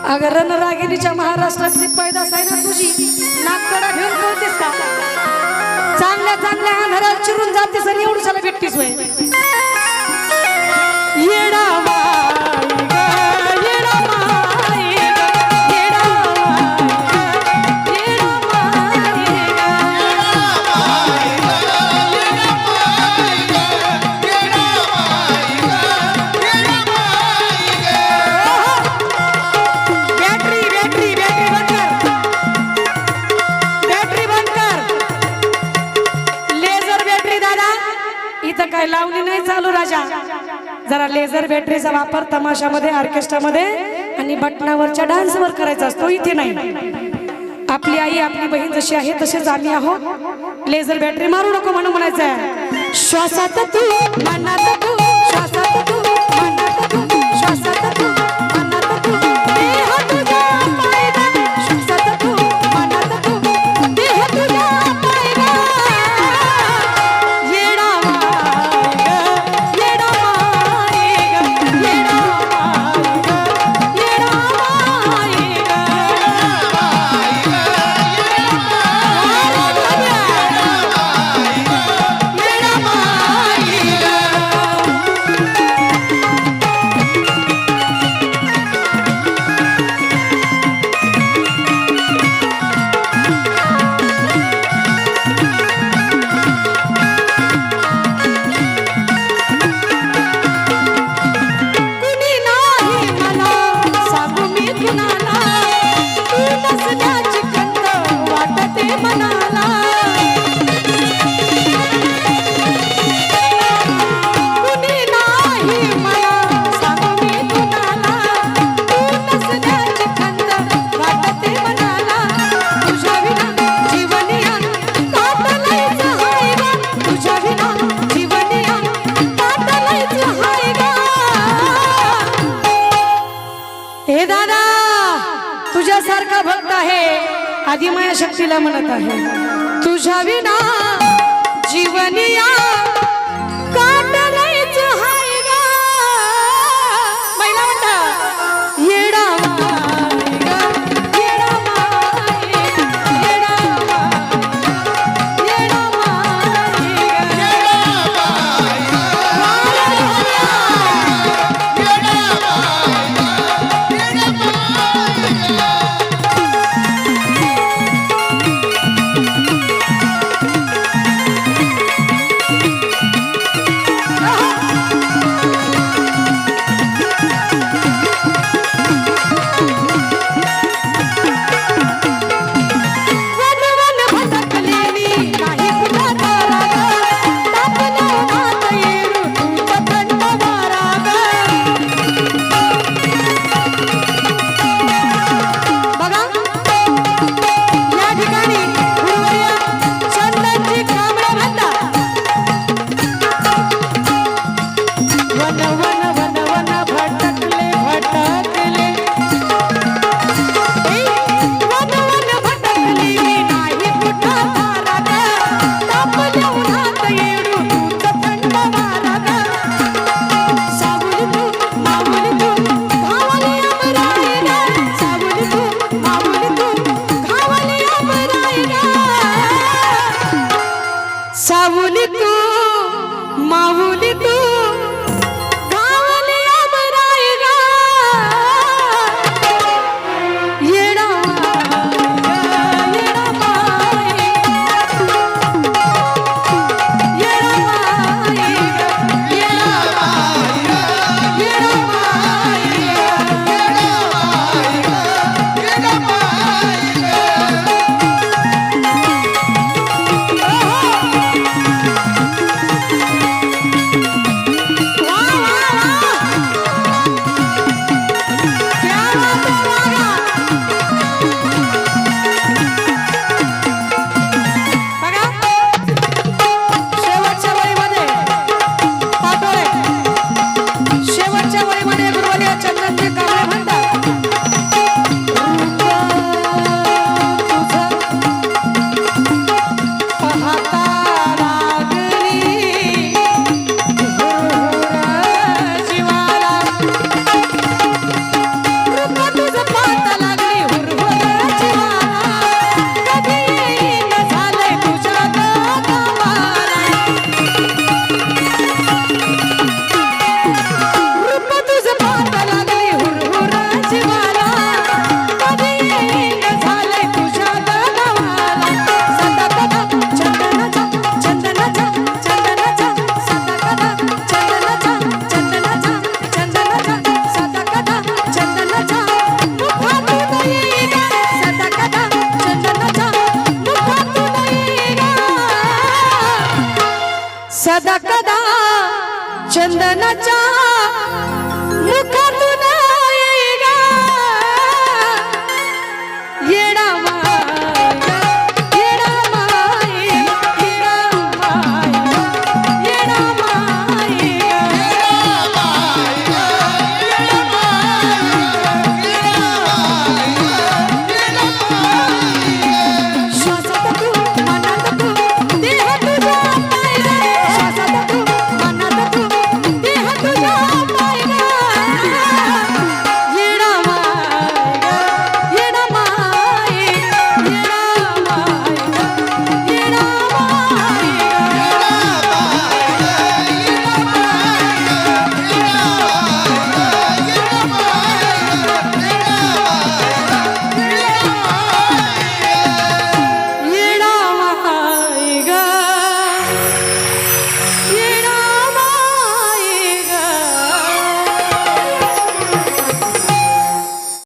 अगर रणरागिणीच्या महाराष्ट्रातली पैदास आहे ना तुझी नागकडा घेऊन बोलतेस का? चांगल्या चांगल्या अंधारात चिरून जातेस आणि एवढं झालं भेटतीस वय येडा काय लावणी नाही चालू राजा जरा लेझर बॅटरीचा वापर तमाशामध्ये ऑर्केस्ट्रामध्ये आणि बटनावरच्या डान्सवर करायचा असतो इथे नाही आपली आई आपली बहीण जशी आहे तसेच आम्ही आहोत लेझर बॅटरी मारू नको म्हणून म्हणायचं आहे श्वासात तू मनात तू श्वासात तू मनात तू श्वासात तू मनात तू देह तुझ्या पायदा श्वासात तू मनात तू देह तुझ्या पायदा तुझ्यासारखा भक्त आहे आदिमाया शक्तीला म्हणत आहे तुझ्या विना जीवनिया काटलायच हाय गा महिला म्हणता येडा सावली तू माऊली तू गावली अमराई गा येडा येडा माई येडा माई येडा माई येडा माई येडा माई सदा कदा चंदनाच्या